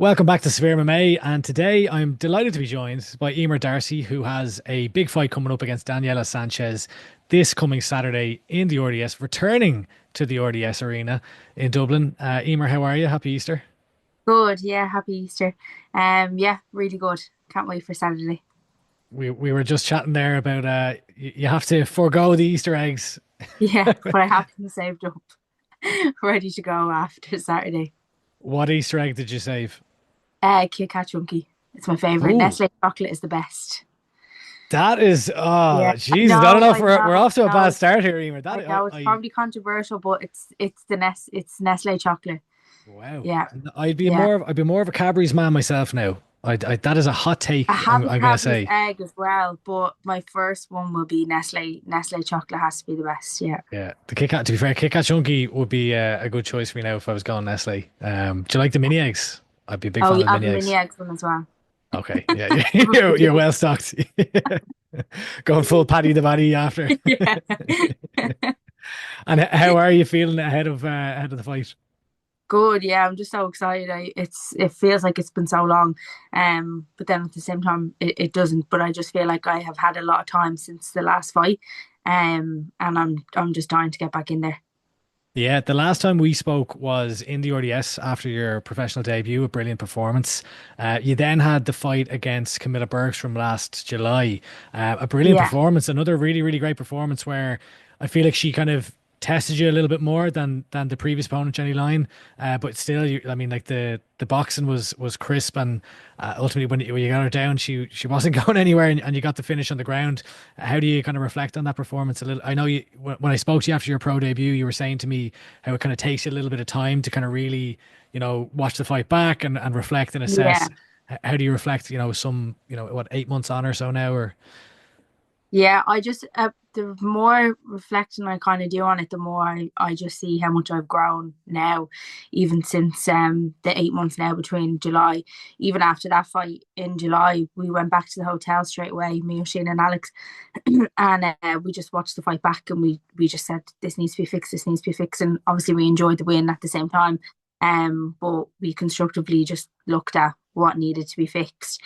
Welcome back to SevereMMA, and today I'm delighted to be joined by Eimear Darcy, who has a big fight coming up against Daniela Sanches this coming Saturday in the RDS, returning to the RDS arena in Dublin. Eimear, how are you? Happy Easter. Good, yeah, happy Easter. Yeah, really good. Can't wait for Saturday. We were just chatting there about you have to forego the Easter eggs. Yeah, but I have them saved up, ready to go after Saturday. What Easter egg did you save? Kit Kat Chunky. It's my favorite. Oh, Nestle chocolate is the best. that is Yeah, Jesus. I I don't know, know if I we're know, off to a I know. bad start here, Eimear. I That know it's I probably controversial, but it's Nestle chocolate. Wow. Yeah, yeah. I'd be more of a Cadbury's man myself now. That is a hot I take. have a I'm gonna Cadbury's say. egg as well, but my first one will be Nestle. Nestle chocolate has to be the best. Yeah. Yeah, the Kit Kat. To be fair, Kit Kat Chunky would be a good choice for me now if I was going Nestle. Do you like the mini eggs? I'd be a big Oh, fan yeah, of the I have mini a mini eggs. eggs one as well. Okay, yeah, you're well stocked. Going full Paddy the Baddy after. Yeah. And how are you feeling ahead of the fight? Good, yeah. I'm just so excited. It feels like it's been so long, but then at the same time, it doesn't. But I just feel like I have had a lot of time since the last fight, and I'm just dying to get back in there. Yeah, the last time we spoke was in the RDS after your professional debut, a brilliant performance. You then had the fight against Camilla Bergstrom last July. A brilliant Yeah, performance, another really, really great performance where I feel like she kind of tested you a little bit more than the previous opponent, Jenny Lyon. But still, I mean, like the boxing was crisp, and ultimately when you got her down, she wasn't going anywhere, and you got the finish on the ground. How do you kind of reflect on that performance a little? I know you when I spoke to you after your pro debut, you were saying to me how it kind of takes you a little bit of time to kind of really, watch the fight back and reflect and yeah. assess. How do you reflect, what, 8 months on or so now, or Yeah, I just the more reflecting I kind of do on it, the more I just see how much I've grown now, even since the 8 months now between July. Even after that fight in July, we went back to the hotel straight away, me, Oisin, and Alex, and we just watched the fight back, and we just said this needs to be fixed, this needs to be fixed, and obviously we enjoyed the win at the same time, but we constructively just looked at what needed to be fixed,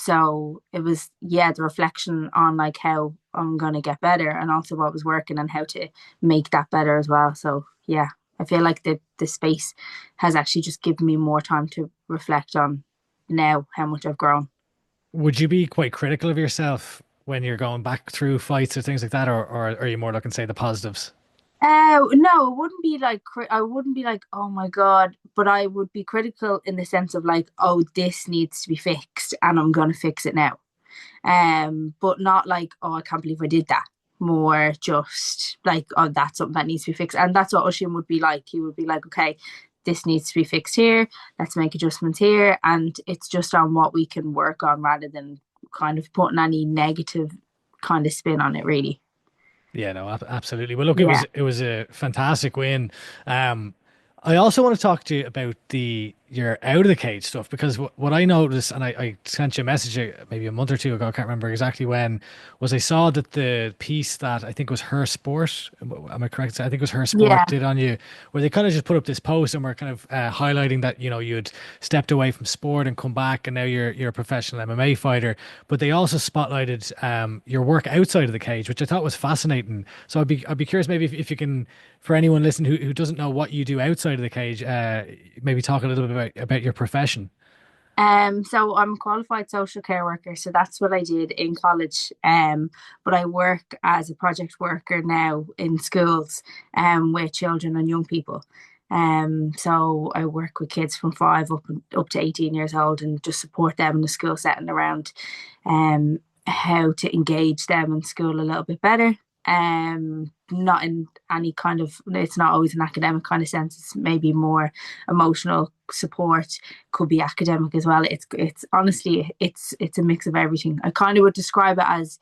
so it was, yeah, the reflection on like how I'm gonna get better and also what was working and how to make that better as well. So yeah, I feel like the space has actually just given me more time to reflect on now how much I've grown. would you be quite critical of yourself when you're going back through fights or things like that, or are you more looking, say, the positives? No, it wouldn't be like I wouldn't be like, oh my God, but I would be critical in the sense of like, oh, this needs to be fixed and I'm gonna fix it now. But not like, oh, I can't believe I did that. More just like, oh, that's something that needs to be fixed. And that's what Oisin would be like. He would be like, okay, this needs to be fixed here. Let's make adjustments here. And it's just on what we can work on rather than kind of putting any negative kind of spin on it, really. Yeah, no, absolutely. Well, look, Yeah. it was a fantastic win. Um, I also want to talk to you about the your out of the cage stuff because what I noticed, and I sent you a message maybe a month or two ago, I can't remember exactly when, was I saw that the piece that I think was Her Sport, am I correct? I think it was Her Sport Yeah. did on you, where they kind of just put up this post and were kind of highlighting that you'd stepped away from sport and come back, and now you're a professional MMA fighter. But they also spotlighted your work outside of the cage, which I thought was fascinating. So I'd be curious maybe if you can, for anyone listening who doesn't know what you do outside of the cage, maybe talk a little bit about your profession. So I'm a qualified social care worker, so that's what I did in college. But I work as a project worker now in schools, with children and young people. So I work with kids from five up to 18 years old and just support them in the school setting around how to engage them in school a little bit better. Not in any kind of, it's not always an academic kind of sense, it's maybe more emotional support, could be academic as well. It's honestly it's a mix of everything. I kind of would describe it as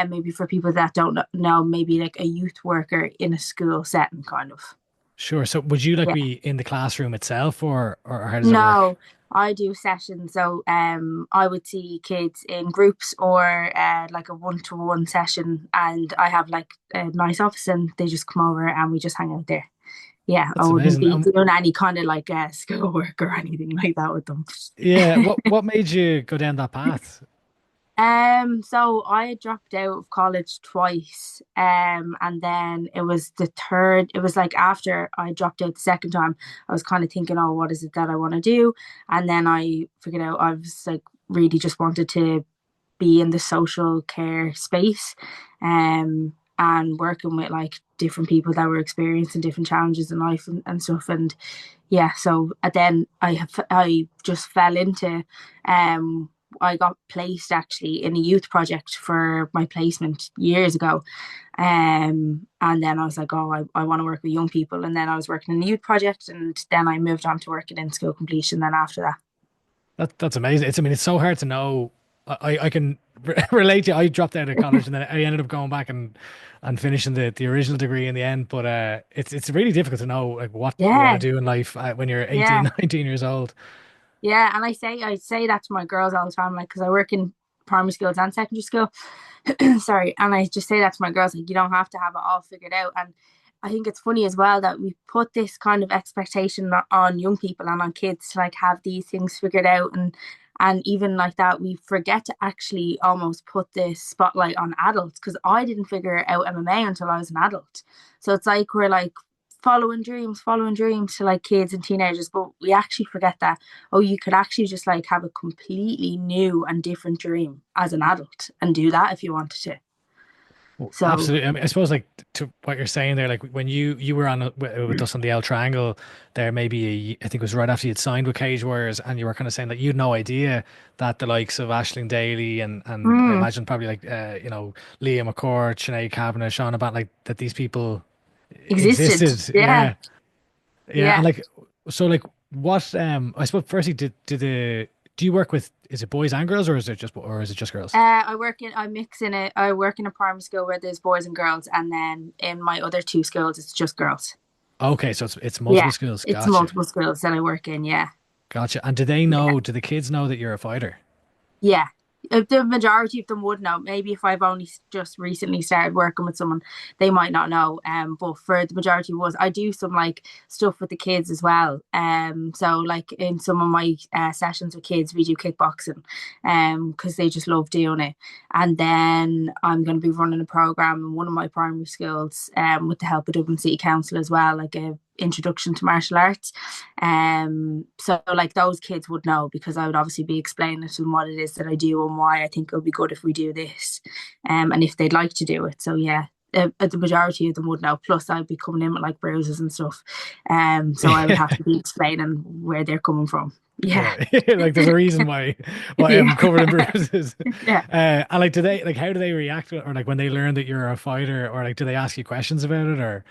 maybe for people that don't know, maybe like a youth worker in a school setting, kind of. Sure. So would you like Yeah. be in the classroom itself, or how does that work? No, I do sessions. So I would see kids in groups or like a one-to-one session, and I have like a nice office, and they just come over and we just hang out there. Yeah, I That's wouldn't amazing. be doing any kind of like schoolwork or anything like that with them. Yeah, what made you go down that path? So I had dropped out of college twice. And then it was the third, it was like after I dropped out the second time, I was kind of thinking, oh, what is it that I want to do? And then I figured out I was like really just wanted to be in the social care space, and working with like different people that were experiencing different challenges in life and stuff. And yeah, so then I just fell into um I got placed actually in a youth project for my placement years ago. And then I was like, oh, I want to work with young people. And then I was working in the youth project, and then I moved on to working in school completion then after that. That's amazing. I mean, it's so hard to know. I can relate to you. I dropped out of college and then I ended up going back and finishing the original degree in the end. But it's really difficult to know like what you want to Yeah, do in life when you're yeah. 18, 19 years old. Yeah, and I say that to my girls all the time, like because I work in primary schools and secondary school. Sorry, and I just say that to my girls, like you don't have to have it all figured out. And I think it's funny as well that we put this kind of expectation on young people and on kids to like have these things figured out, and even like that we forget to actually almost put this spotlight on adults, because I didn't figure out MMA until I was an adult. So it's like we're like following dreams to like kids and teenagers, but we actually forget that, oh, you could actually just like have a completely new and different dream as an adult and do that if you wanted to. Well, So absolutely. I mean, I suppose like to what you're saying there, like when you were on with us on the L Triangle, there maybe I think it was right after you'd signed with Cage Warriors, and you were kind of saying that you'd no idea that the likes of Aisling Daly and I mm, imagine probably like Leah McCourt, Sinead Kavanagh, Sean Abat, like that these people existed. existed. Yeah, Yeah, yeah, and yeah. like so like what I suppose firstly do you work with is it boys and girls or is it just girls? I mix in it. I work in a primary school where there's boys and girls, and then in my other two schools, it's just girls. Okay, so it's multiple Yeah, schools. it's Gotcha. multiple schools that I work in. Yeah. Gotcha. And do they know, do the kids know that you're a fighter? Yeah. The majority of them would know. Maybe if I've only just recently started working with someone, they might not know. But for the majority was, I do some like stuff with the kids as well. So like in some of my sessions with kids, we do kickboxing, because they just love doing it. And then I'm going to be running a program in one of my primary schools, with the help of Dublin City Council as well, like a introduction to martial arts. So like those kids would know, because I would obviously be explaining to them what it is that I do and why I think it would be good if we do this, and if they'd like to do it. So yeah, the majority of them would know. Plus, I'd be coming in with like bruises and stuff, so I would have to be explaining where they're coming from. Yeah, Yeah. Like there's a reason why I'm yeah, covered in bruises. yeah. And like do they like how do they react or like when they learn that you're a fighter or like do they ask you questions about it or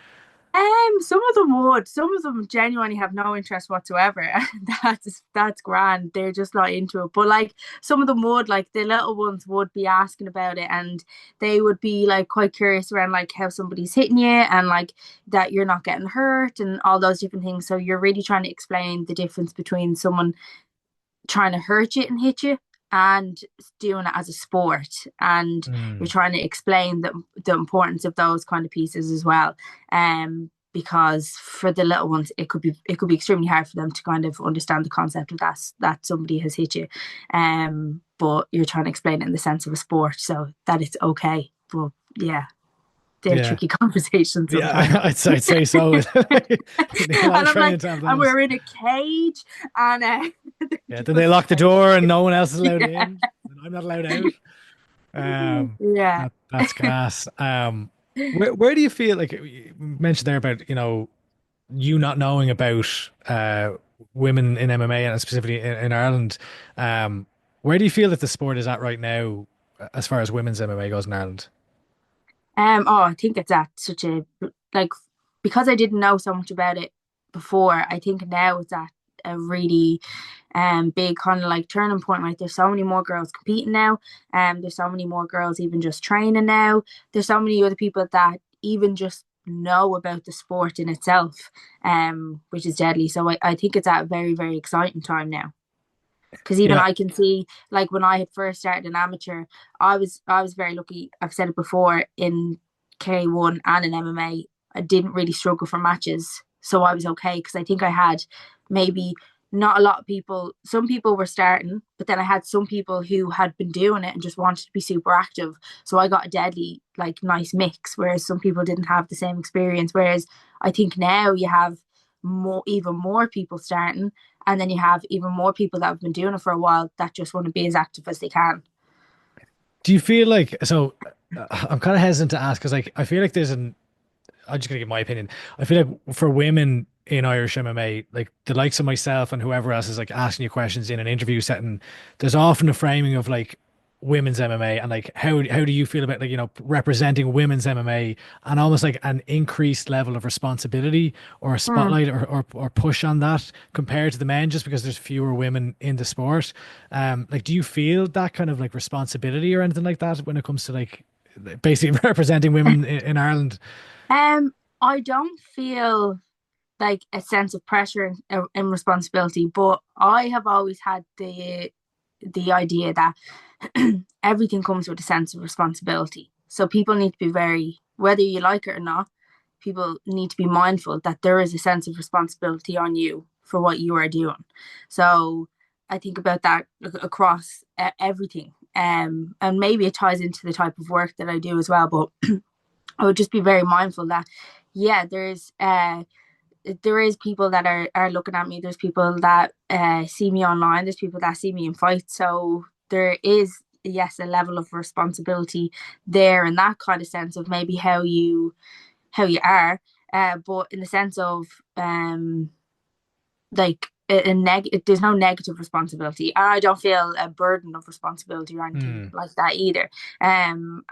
Some of them would. Some of them genuinely have no interest whatsoever. That's grand. They're just not into it. But like some of them would, like the little ones would be asking about it, and they would be like quite curious around like how somebody's hitting you and like that you're not getting hurt and all those different things. So you're really trying to explain the difference between someone trying to hurt you and hit you and doing it as a sport, and you're Mm. trying to explain the importance of those kind of pieces as well, because for the little ones it could be extremely hard for them to kind of understand the concept of that somebody has hit you, but you're trying to explain it in the sense of a sport so that it's okay. But yeah, they're Yeah. tricky conversations sometimes. Yeah, I'd say so. You need a lot of And I'm training like, to have and those. we're in a cage, and Yeah, then they just lock the like, door and no one else is allowed yeah, in. And I'm not allowed out. yeah. That's gas. Where do you feel like you mentioned there about, you not knowing about women in MMA and specifically in Ireland. Um, where do you feel that the sport is at right now as far as women's MMA goes in Ireland? Oh, I think it's at such a like because I didn't know so much about it before. I think now it's at a really big kind of like turning point. Like there's so many more girls competing now, there's so many more girls even just training now. There's so many other people that even just know about the sport in itself, which is deadly. So I think it's at a very, very exciting time now. Because even Yeah, I can see, like when I had first started an amateur, I was very lucky. I've said it before in K1 and in MMA, I didn't really struggle for matches so I was okay, because I think I had maybe not a lot of people. Some people were starting, but then I had some people who had been doing it and just wanted to be super active. So I got a deadly, like, nice mix, whereas some people didn't have the same experience. Whereas I think now you have even more people starting, and then you have even more people that have been doing it for a while that just want to be as active as they can. Do you feel like so? I'm kind of hesitant to ask because like I feel like there's an I'm just gonna give my opinion. I feel like for women in Irish MMA, like the likes of myself and whoever else is like asking you questions in an interview setting, there's often a framing of like women's MMA and like how do you feel about like representing women's MMA and almost like an increased level of responsibility or a Mm. spotlight or push on that compared to the men just because there's fewer women in the sport. Like do you feel that kind of like responsibility or anything like that when it comes to like basically representing women in Ireland? Um, I don't feel like a sense of pressure and responsibility, but I have always had the idea that everything comes with a sense of responsibility. So people need to be very, whether you like it or not, people need to be mindful that there is a sense of responsibility on you for what you are doing. So I think about that across everything. And maybe it ties into the type of work that I do as well. But I would just be very mindful that, yeah, there is people that are looking at me. There's people that see me online. There's people that see me in fights. So there is, yes, a level of responsibility there in that kind of sense of maybe how you are, but in the sense of like there's no negative responsibility. I don't feel a burden of responsibility or anything Hmm. like that either. And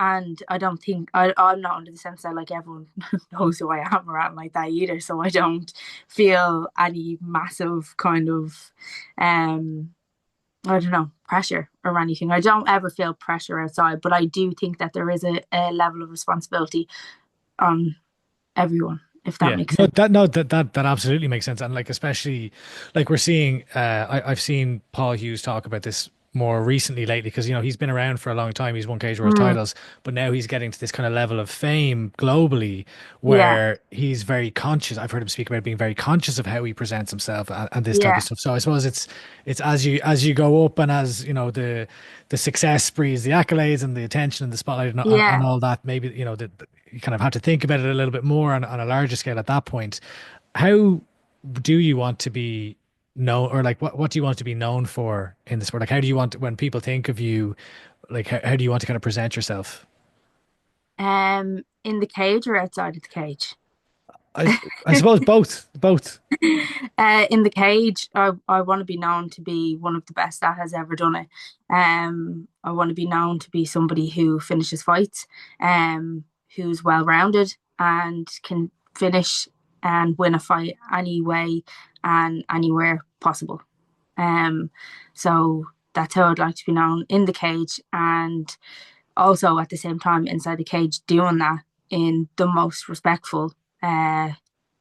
I don't think I'm not under the sense that like everyone knows who I am or anything like that either. So I don't feel any massive kind of I don't know, pressure or anything. I don't ever feel pressure outside, but I do think that there is a level of responsibility on everyone, if that Yeah, makes no, sense. that absolutely makes sense, and like especially like we're seeing, I've seen Paul Hughes talk about this more recently lately because he's been around for a long time. He's won Cage Warriors Mm, titles, but now he's getting to this kind of level of fame globally yeah, where he's very conscious. I've heard him speak about being very conscious of how he presents himself and this type of yeah, stuff. So I suppose it's as you go up and as the success breeds the accolades and the attention and the spotlight and yeah. all that. Maybe you kind of have to think about it a little bit more on a larger scale at that point. How do you want to be known, or like what do you want to be known for in the sport? Like, how do you want when people think of you, like, how do you want to kind of present yourself? In the cage or outside of the cage? I I suppose both. In the cage, I want to be known to be one of the best that has ever done it. I want to be known to be somebody who finishes fights, who's well rounded and can finish and win a fight any way and anywhere possible. Um, so that's how I'd like to be known in the cage, and also at the same time inside the cage, doing that in the most respectful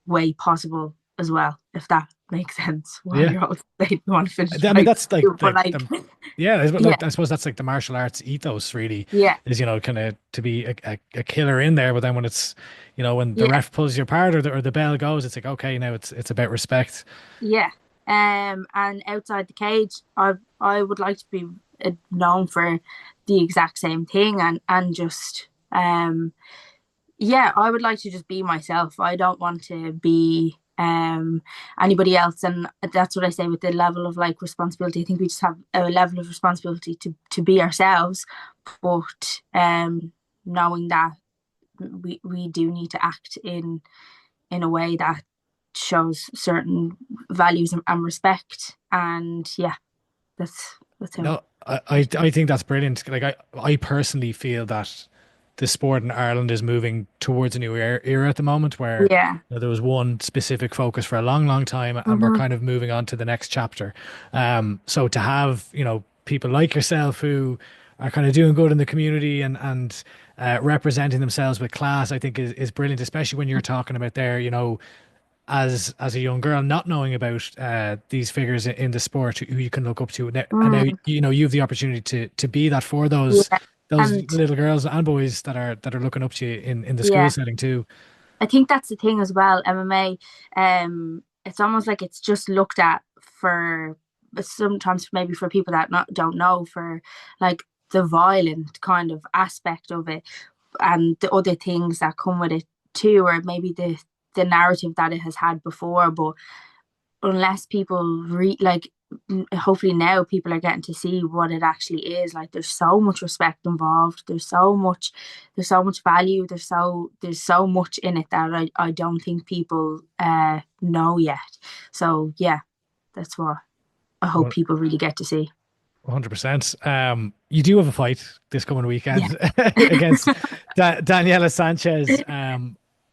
way possible as well, if that makes sense. While Yeah. you're also saying you want to finish I mean, fight, that's like but like like, yeah, yeah, like I suppose that's like the martial arts ethos really yeah, is kind of to be a killer in there, but then when it's when the yeah, ref pulls you apart or the bell goes, it's like okay, now it's about respect. yeah. And outside the cage, I would like to be known for the exact same thing, and just yeah, I would like to just be myself. I don't want to be anybody else, and that's what I say with the level of like responsibility. I think we just have a level of responsibility to be ourselves, but knowing that we do need to act in a way that shows certain values and respect. And yeah, that's how. No, I think that's brilliant. Like I personally feel that the sport in Ireland is moving towards a new era at the moment where Yeah. there was one specific focus for a long, long time, and we're Mm-hmm. kind of moving on to the next chapter. So to have people like yourself who are kind of doing good in the community and representing themselves with class, I think is brilliant, especially when you're talking about there, as a young girl, not knowing about these figures in the sport who you can look up to, and now Mm, you have the opportunity to be that for those yeah. those And little girls and boys that are looking up to you in the school yeah, setting too. I think that's the thing as well. MMA, it's almost like it's just looked at for sometimes maybe for people that don't know for like the violent kind of aspect of it and the other things that come with it too, or maybe the narrative that it has had before. But unless people like hopefully now people are getting to see what it actually is like. There's so much respect involved, there's so much value, there's so much in it that I don't think people know yet. So yeah, that's what I hope Well, people really get to see. 100%. You do have a fight this coming Yeah. weekend against Daniela Sanchez.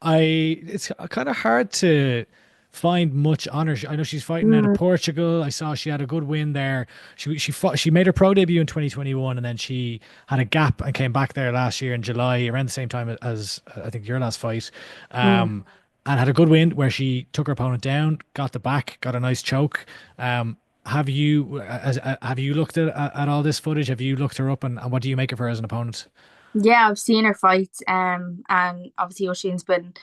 It's kind of hard to find much on her. I know she's fighting out of Mm, Portugal. I saw she had a good win there. She made her pro debut in 2021, and then she had a gap and came back there last year in July, around the same time as I think your last fight. mm. Um, and had a good win where she took her opponent down, got the back, got a nice choke. Have you looked at all this footage? Have you looked her up, and what do you make of her as an opponent? Yeah, I've seen her fight, and obviously Oshin's been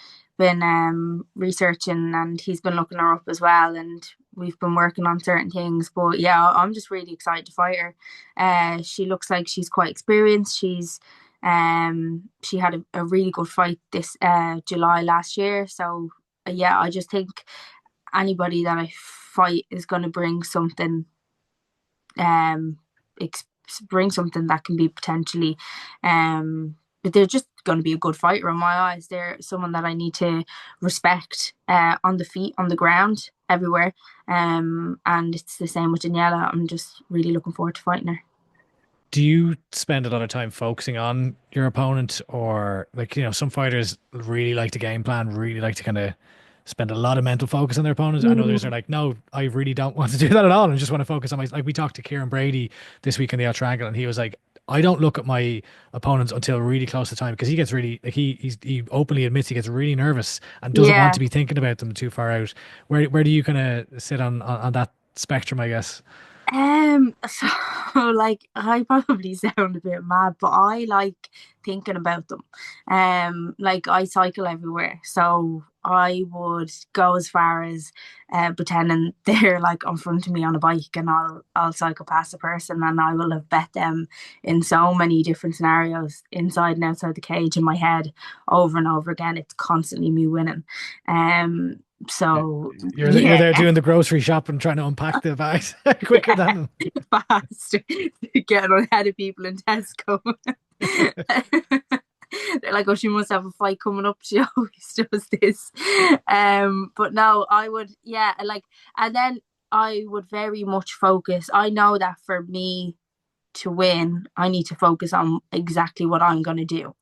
researching and he's been looking her up as well, and we've been working on certain things. But yeah, I'm just really excited to fight her. She looks like she's quite experienced. She had a really good fight this July last year. So yeah, I just think anybody that I fight is going to um ex- bring something that can be potentially but they're just going to be a good fighter in my eyes. They're someone that I need to respect on the feet, on the ground, everywhere. And it's the same with Daniela. I'm just really looking forward to fighting her. Do you spend a lot of time focusing on your opponent, or like, some fighters really like to game plan, really like to kind of spend a lot of mental focus on their opponents? I know others are Mm. like, no, I really don't want to do that at all, and just want to focus on my, like we talked to Kieran Brady this week in the Out Triangle, and he was like, I don't look at my opponents until really close to time because he gets really like he openly admits he gets really nervous and doesn't want Yeah. to be thinking about them too far out. Where do you kind of sit on that spectrum, I guess? So like I probably sound a bit mad, but I like thinking about them. Like I cycle everywhere, so I would go as far as pretending they're like in front of me on a bike, and I'll cycle past a person, and I will have bet them in so many different scenarios, inside and outside the cage, in my head, over and over again. It's constantly me winning. Yeah. So You're yeah. there doing the grocery shopping, trying to unpack the bags quicker Yeah, than fast. Getting ahead of people in Tesco. They're like, oh, she must have a fight coming up. She always does this. But no, I would, yeah, like, and then I would very much focus. I know that for me to win, I need to focus on exactly what I'm going to do.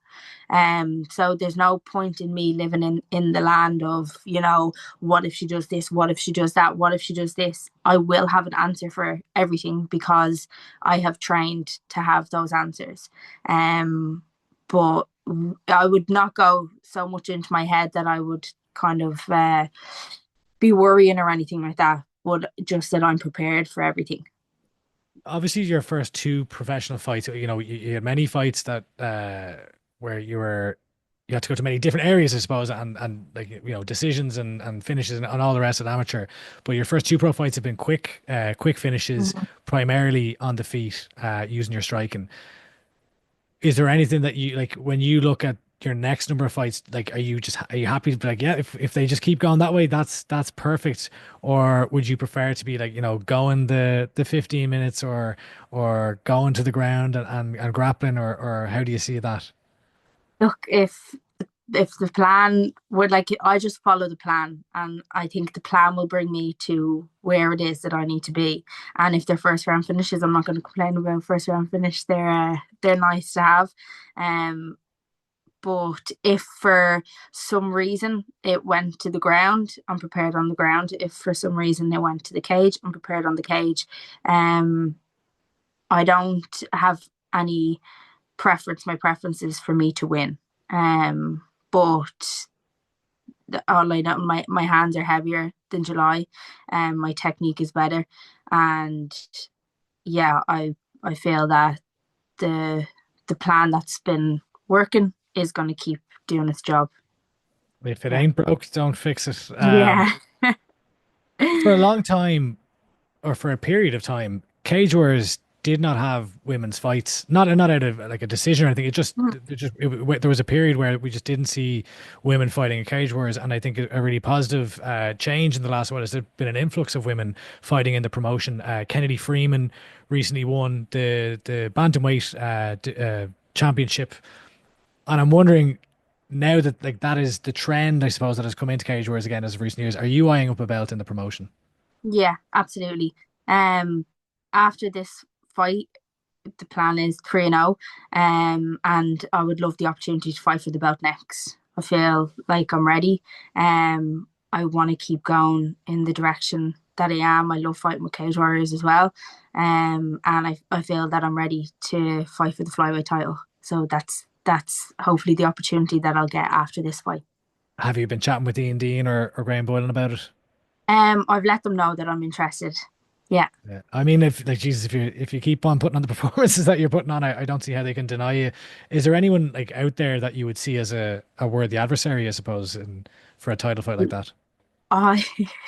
So there's no point in me living in the land of, what if she does this, what if she does that, what if she does this. I will have an answer for everything because I have trained to have those answers. But I would not go so much into my head that I would kind of be worrying or anything like that, but just that I'm prepared for everything. obviously your first two professional fights. You had many fights that where you had to go to many different areas, I suppose, and like decisions and finishes and all the rest of amateur. But your first two pro fights have been quick finishes, Mhm. primarily on the feet, using your striking. Is there anything that you like when you look at your next number of fights? Like, are you happy to be like, yeah, if they just keep going that way, that's perfect? Or would you prefer to be like, going the 15 minutes, or going to the ground and grappling, or how do you see that? Look, if the plan would like I just follow the plan, and I think the plan will bring me to where it is that I need to be. And if they're first round finishes, I'm not going to complain about first round finish. They're nice to have. Um but if for some reason it went to the ground, I'm prepared on the ground. If for some reason it went to the cage, I'm prepared on the cage. Um I don't have any preference. My preference is for me to win. But all I know, my hands are heavier than July, and my technique is better. And yeah, I feel that the the plan that's been working is going to keep doing its job. If it Yeah. ain't broke, don't fix it. Yeah. For a long time, or for a period of time, Cage Warriors did not have women's fights. Not out of like a decision or anything. There was a period where we just didn't see women fighting in Cage Warriors, and I think a really positive change in the last one is there's been an influx of women fighting in the promotion. Kennedy Freeman recently won the bantamweight championship, and I'm wondering now that like that is the trend, I suppose, that has come into Cage Warriors again as of recent years. Are you eyeing up a belt in the promotion? Yeah, absolutely. Um, After this fight, the plan is 3-0. And I would love the opportunity to fight for the belt next. I feel like I'm ready. I want to keep going in the direction that I am. I love fighting with Cage Warriors as well. And I feel that I'm ready to fight for the flyweight title. So that's hopefully the opportunity that I'll get after this fight. Have you been chatting with Ian Dean or Graham Boylan about it? I've let them know that I'm interested. Yeah. Yeah. I mean, if like Jesus, if you keep on putting on the performances that you're putting on, I don't see how they can deny you. Is there anyone like out there that you would see as a worthy adversary, I suppose, for a title fight like that? I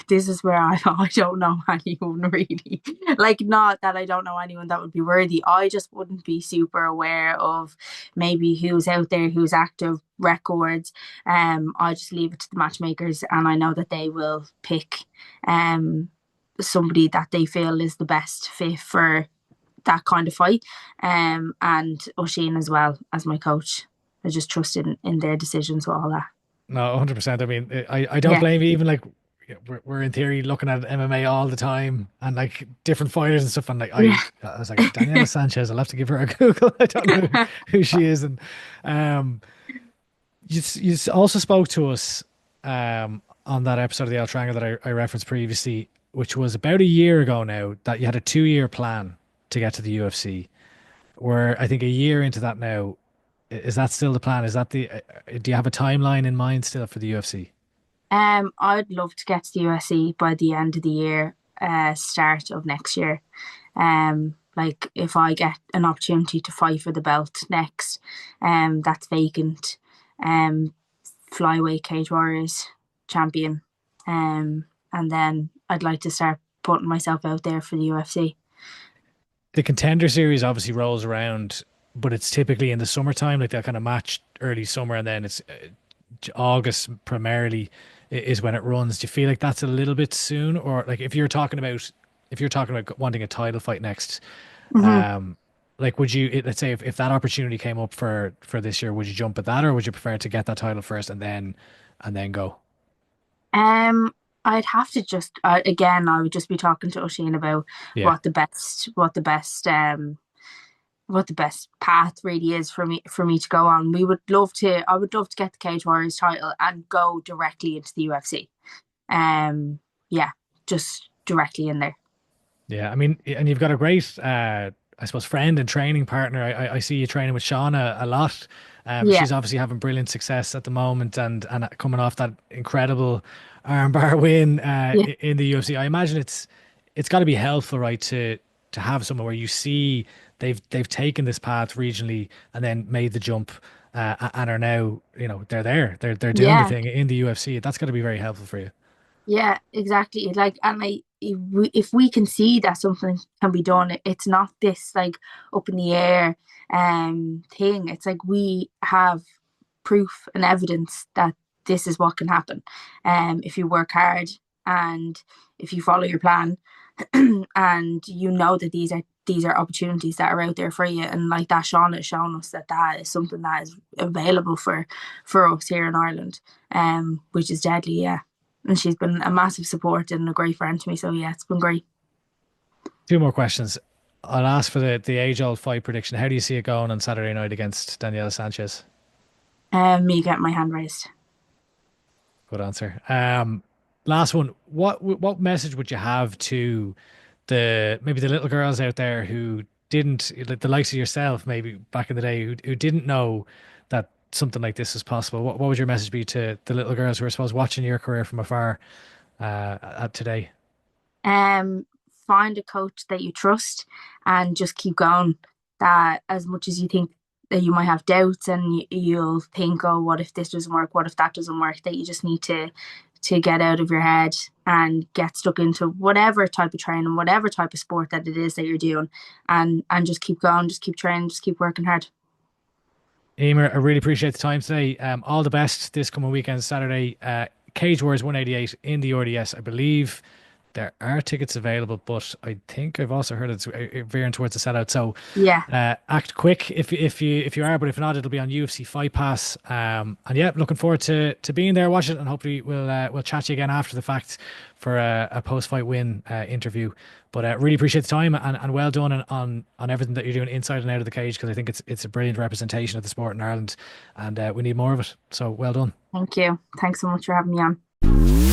this is where I don't know anyone really. Like, not that I don't know anyone that would be worthy. I just wouldn't be super aware of maybe who's out there, who's active, records. I just leave it to the matchmakers, and I know that they will pick um somebody that they feel is the best fit for that kind of fight. And O'Sheen as well as my coach. I just trust in their decisions with all that. No, 100%. I mean, I don't Yeah. blame you. Even like we're in theory looking at MMA all the time and like different fighters and stuff. And like Yeah. I was like Daniela Sanches. I'll have to give her a Google. I don't know who she is. And um, you also spoke to us on that episode of the El Triangle that I referenced previously, which was about a year ago now, that you had a 2 year plan to get to the UFC. We're, I think, a year into that now. Is that still the plan? Is that do you have a timeline in mind still for the UFC? I'd love to get to the USC by the end of the year, start of next year. Like if I get an opportunity to fight for the belt next, that's vacant. Um, Flyweight Cage Warriors champion. And then I'd like to start putting myself out there for the UFC. The Contender Series obviously rolls around, but it's typically in the summertime, like that kind of match early summer, and then it's August primarily is when it runs. Do you feel like that's a little bit soon, or like if you're talking about wanting a title fight next, Mm-hmm. um, like would you let's say if that opportunity came up for this year, would you jump at that, or would you prefer to get that title first and then go? Um, I'd have to just again, I would just be talking to O'Sheen about Yeah. what the best, what the best path really is for me to go on. I would love to get the Cage Warriors title and go directly into the UFC. Um, yeah, just directly in there. Yeah, I mean, and you've got a great, I suppose, friend and training partner. I see you training with Shauna a lot. Yeah, She's obviously having brilliant success at the moment, and coming off that incredible armbar win yeah, in the UFC. I imagine it's got to be helpful, right, to have someone where you see they've taken this path regionally and then made the jump, and are now, they're there, they're doing the yeah. thing in the UFC. That's got to be very helpful for you. Yeah, exactly. Like, and like, if we can see that something can be done, it's not this like up in the air thing. It's like we have proof and evidence that this is what can happen. If you work hard and if you follow your plan, and you know that these are opportunities that are out there for you, and like that, Sean has shown us that that is something that is available for us here in Ireland, which is deadly. Yeah. And she's been a massive support and a great friend to me. So yeah, it's been great. Two more questions. I'll ask for the age-old fight prediction. How do you see it going on Saturday night against Daniela Sanchez? Me get my hand raised. Good answer. Last one. What message would you have to maybe the little girls out there who didn't, like the likes of yourself, maybe back in the day, who didn't know that something like this was possible? What would your message be to the little girls who are, I suppose, watching your career from afar at today? Um, Find a coach that you trust and just keep going. That as much as you think you might have doubts, and you'll think, oh, what if this doesn't work? What if that doesn't work? That you just need to get out of your head and get stuck into whatever type of training, whatever type of sport that it is that you're doing, and just keep going, just keep training, just keep working hard. Eimear, I really appreciate the time today. All the best this coming weekend, Saturday. Cage Wars 188 in the RDS, I believe. There are tickets available, but I think I've also heard it's veering towards the sellout. So Yeah. act quick if you are, but if not, it'll be on UFC Fight Pass. And yeah, looking forward to being there, watching it, and hopefully we'll chat to you again after the fact for a post fight win interview. But really appreciate the time, and well done on everything that you're doing inside and out of the cage, because I think it's a brilliant representation of the sport in Ireland, and we need more of it. So well done. Thank you. Thanks so much for having me on.